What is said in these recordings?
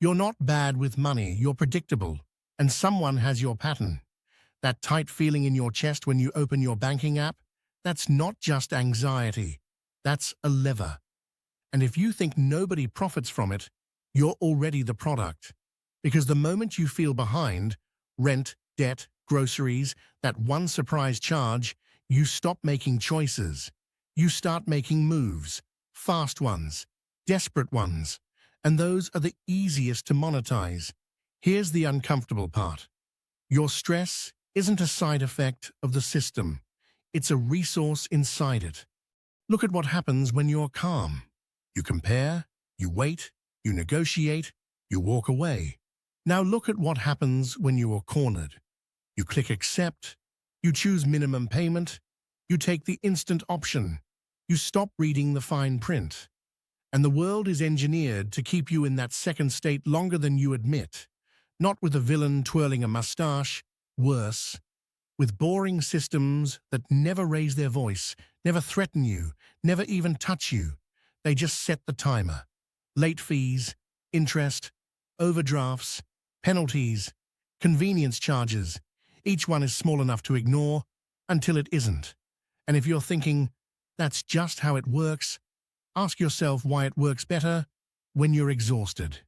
You're not bad with money, you're predictable, and someone has your pattern. That tight feeling in your chest when you open your banking app, that's not just anxiety, that's a lever. And if you think nobody profits from it, you're already the product. Because the moment you feel behind, rent, debt, groceries, that one surprise charge, you stop making choices. You start making moves, fast ones, desperate ones, and those are the easiest to monetize. Here's the uncomfortable part. Your stress isn't a side effect of the system. It's a resource inside it. Look at what happens when you're calm. You compare, you wait, you negotiate, you walk away. Now look at what happens when you are cornered. You click accept, you choose minimum payment, you take the instant option, you stop reading the fine print. And the world is engineered to keep you in that second state longer than you admit. Not with a villain twirling a mustache, worse, with boring systems that never raise their voice, never threaten you, never even touch you. They just set the timer. Late fees, interest, overdrafts, penalties, convenience charges. Each one is small enough to ignore until it isn't. And if you're thinking, that's just how it works, ask yourself why it works better when you're exhausted.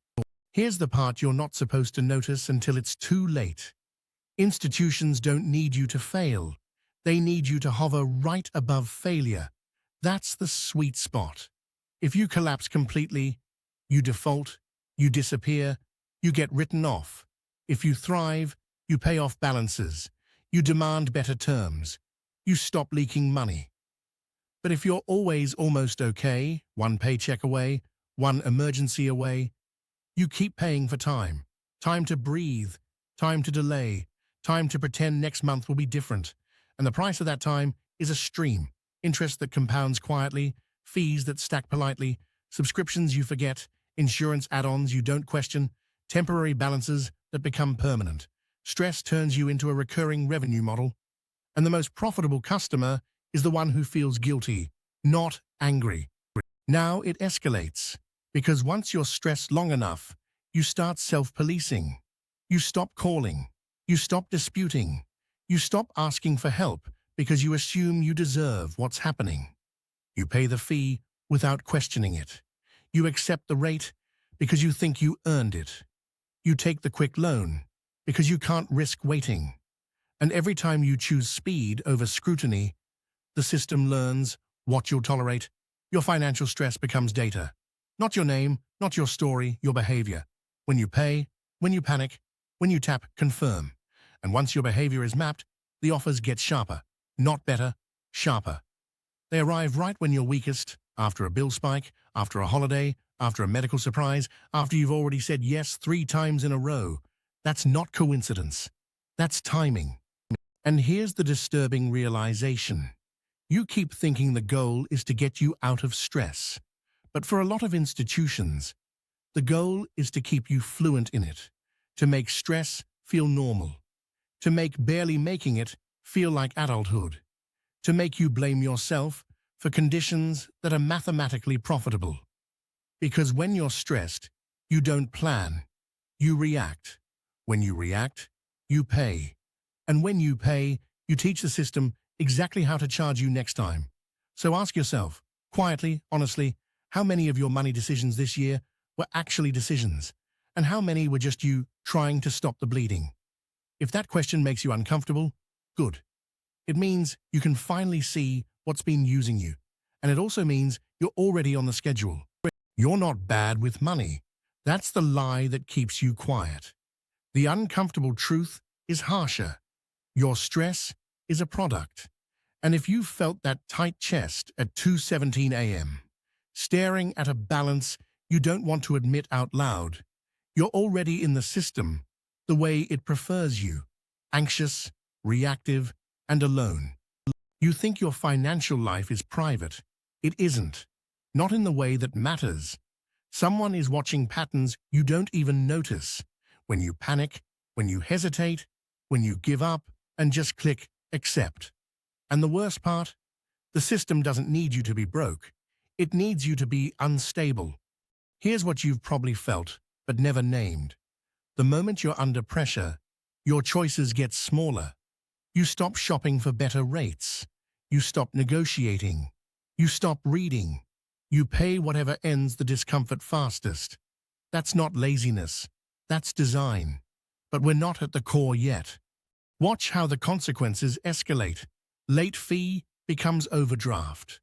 Here's the part you're not supposed to notice until it's too late. Institutions don't need you to fail. They need you to hover right above failure. That's the sweet spot. If you collapse completely, you default, you disappear, you get written off. If you thrive, you pay off balances. You demand better terms. You stop leaking money. But if you're always almost okay, one paycheck away, one emergency away, you keep paying for time. Time to breathe, time to delay, time to pretend next month will be different. And the price of that time is a stream. Interest that compounds quietly, fees that stack politely, subscriptions you forget, insurance add-ons you don't question, temporary balances that become permanent. Stress turns you into a recurring revenue model. And the most profitable customer is the one who feels guilty, not angry. Now it escalates, because once you're stressed long enough, you start self-policing. You stop calling. You stop disputing. You stop asking for help because you assume you deserve what's happening. You pay the fee without questioning it. You accept the rate because you think you earned it. You take the quick loan because you can't risk waiting. And every time you choose speed over scrutiny, the system learns what you'll tolerate. Your financial stress becomes data. Not your name, not your story, your behavior. When you pay, when you panic, when you tap confirm. And once your behavior is mapped, the offers get sharper. Not better, sharper. They arrive right when you're weakest, after a bill spike, after a holiday, after a medical surprise, after you've already said yes 3 times in a row. That's not coincidence. That's timing. And here's the disturbing realization. You keep thinking the goal is to get you out of stress. But for a lot of institutions, the goal is to keep you fluent in it, to make stress feel normal, to make barely making it feel like adulthood, to make you blame yourself for conditions that are mathematically profitable. Because when you're stressed, you don't plan, you react. When you react, you pay. And when you pay, you teach the system exactly how to charge you next time. So ask yourself, quietly, honestly, how many of your money decisions this year were actually decisions? And how many were just you trying to stop the bleeding? If that question makes you uncomfortable, good. It means you can finally see what's been using you. And it also means you're already on the schedule. You're not bad with money. That's the lie that keeps you quiet. The uncomfortable truth is harsher. Your stress is a product. And if you felt that tight chest at 2:17 a.m., staring at a balance you don't want to admit out loud, you're already in the system the way it prefers you, anxious, reactive, and alone. You think your financial life is private. It isn't. Not in the way that matters. Someone is watching patterns you don't even notice. When you panic, when you hesitate, when you give up, and just click accept. And the worst part? The system doesn't need you to be broke. It needs you to be unstable. Here's what you've probably felt, but never named. The moment you're under pressure, your choices get smaller. You stop shopping for better rates. You stop negotiating. You stop reading. You pay whatever ends the discomfort fastest. That's not laziness. That's design. But we're not at the core yet. Watch how the consequences escalate. Late fee becomes overdraft.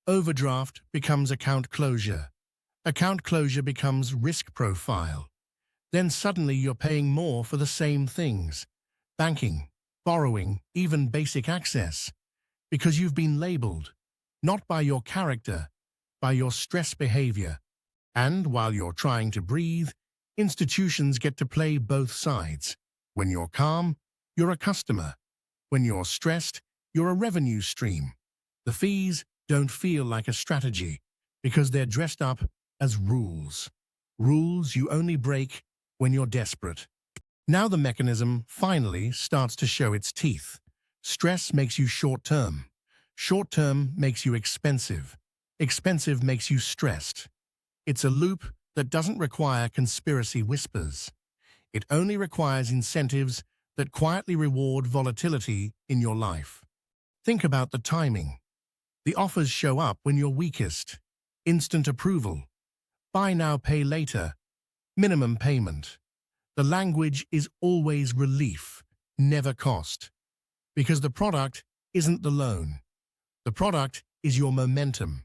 Overdraft becomes account closure. Account closure becomes risk profile. Then suddenly you're paying more for the same things. Banking, borrowing, even basic access. Because you've been labeled, not by your character, by your stress behavior. And while you're trying to breathe, institutions get to play both sides. When you're calm, you're a customer. When you're stressed, you're a revenue stream. The fees don't feel like a strategy because they're dressed up as rules. Rules you only break when you're desperate. Now the mechanism finally starts to show its teeth. Stress makes you short-term. Short-term makes you expensive. Expensive makes you stressed. It's a loop that doesn't require conspiracy whispers. It only requires incentives that quietly reward volatility in your life. Think about the timing. The offers show up when you're weakest. Instant approval. Buy now, pay later. Minimum payment. The language is always relief, never cost. Because the product isn't the loan. The product is your momentum,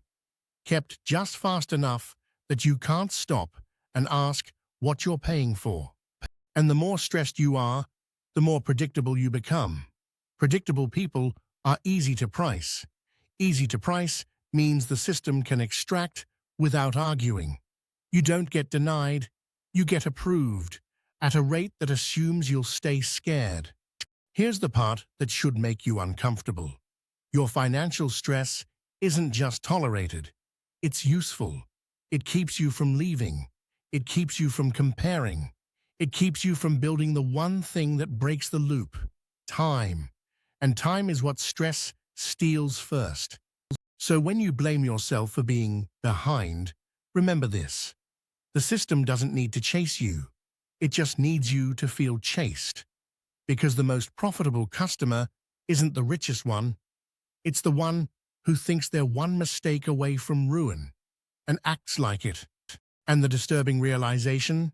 kept just fast enough that you can't stop and ask what you're paying for. And the more stressed you are, the more predictable you become. Predictable people are easy to price. Easy to price means the system can extract without arguing. You don't get denied, you get approved at a rate that assumes you'll stay scared. Here's the part that should make you uncomfortable. Your financial stress isn't just tolerated, it's useful. It keeps you from leaving. It keeps you from comparing. It keeps you from building the one thing that breaks the loop: time. And time is what stress steals first. So when you blame yourself for being behind, remember this. The system doesn't need to chase you. It just needs you to feel chased. Because the most profitable customer isn't the richest one. It's the one who thinks they're one mistake away from ruin and acts like it. And the disturbing realization?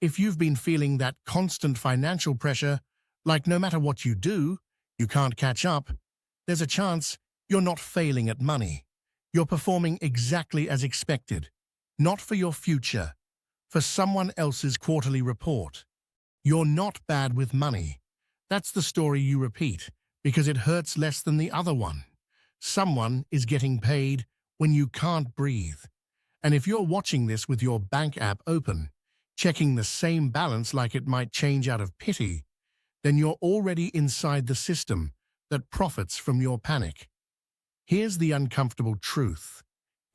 If you've been feeling that constant financial pressure, like no matter what you do, you can't catch up, there's a chance you're not failing at money. You're performing exactly as expected. Not for your future, for someone else's quarterly report. You're not bad with money. That's the story you repeat, because it hurts less than the other one. Someone is getting paid when you can't breathe. And if you're watching this with your bank app open, checking the same balance like it might change out of pity, then you're already inside the system that profits from your panic. Here's the uncomfortable truth.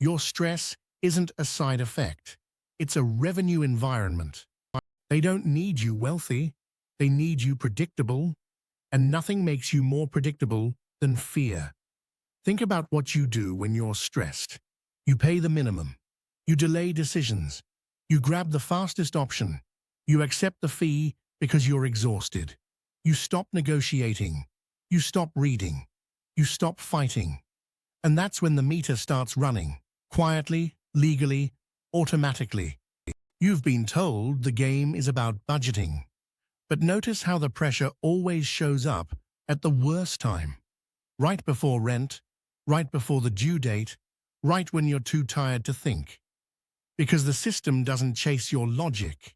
Your stress isn't a side effect. It's a revenue environment. They don't need you wealthy. They need you predictable. And nothing makes you more predictable than fear. Think about what you do when you're stressed. You pay the minimum. You delay decisions. You grab the fastest option. You accept the fee because you're exhausted. You stop negotiating. You stop reading. You stop fighting. And that's when the meter starts running. Quietly, legally, automatically. You've been told the game is about budgeting. But notice how the pressure always shows up at the worst time. Right before rent, right before the due date, right when you're too tired to think. Because the system doesn't chase your logic.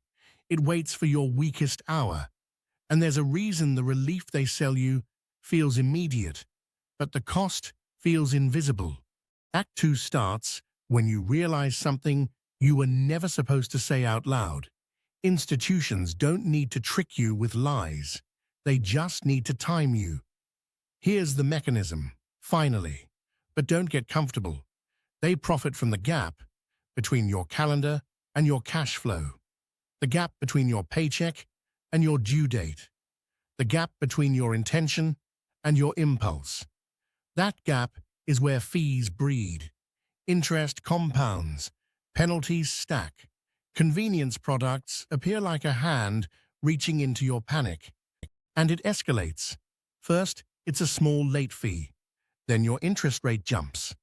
It waits for your weakest hour. And there's a reason the relief they sell you feels immediate, but the cost feels invisible. Act 2 starts when you realize something you were never supposed to say out loud. Institutions don't need to trick you with lies. They just need to time you. Here's the mechanism, finally. But don't get comfortable. They profit from the gap between your calendar and your cash flow. The gap between your paycheck and your due date. The gap between your intention and your impulse. That gap is where fees breed. Interest compounds. Penalties stack. Convenience products appear like a hand reaching into your panic, and it escalates. First, it's a small late fee. Then your interest rate jumps.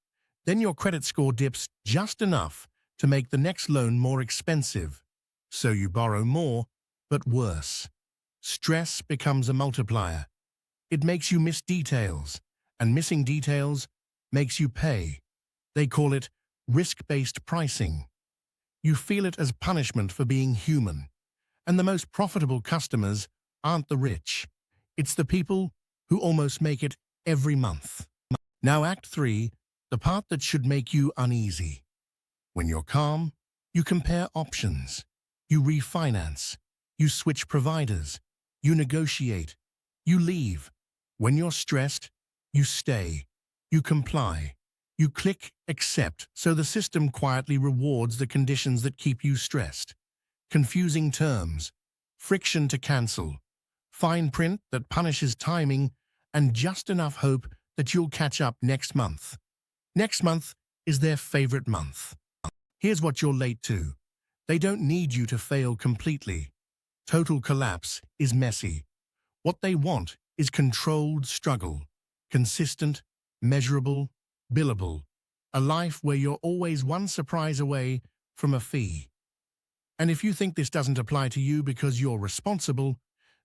Then your credit score dips just enough to make the next loan more expensive. So you borrow more, but worse. Stress becomes a multiplier. It makes you miss details, and missing details makes you pay. They call it risk-based pricing. You feel it as punishment for being human. And the most profitable customers aren't the rich. It's the people who almost make it every month. Now Act 3, the part that should make you uneasy. When you're calm, you compare options. You refinance. You switch providers. You negotiate. You leave. When you're stressed, you stay. You comply. You click accept, so the system quietly rewards the conditions that keep you stressed. Confusing terms, friction to cancel, fine print that punishes timing, and just enough hope that you'll catch up next month. Next month is their favorite month. Here's what you're late to. They don't need you to fail completely. Total collapse is messy. What they want is controlled struggle, consistent, measurable, billable, a life where you're always one surprise away from a fee. And if you think this doesn't apply to you because you're responsible,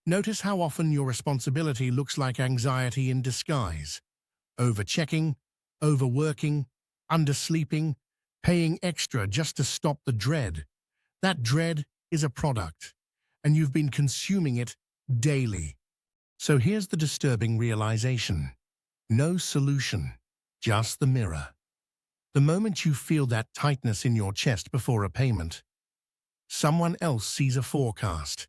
notice how often your responsibility looks like anxiety in disguise. Overchecking, overworking, undersleeping, paying extra just to stop the dread. That dread is a product, and you've been consuming it daily. So here's the disturbing realization. No solution, just the mirror. The moment you feel that tightness in your chest before a payment, someone else sees a forecast.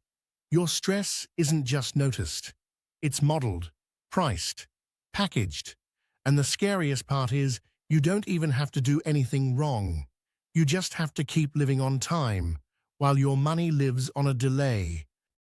Your stress isn't just noticed. It's modeled, priced, packaged. And the scariest part is, you don't even have to do anything wrong. You just have to keep living on time, while your money lives on a delay.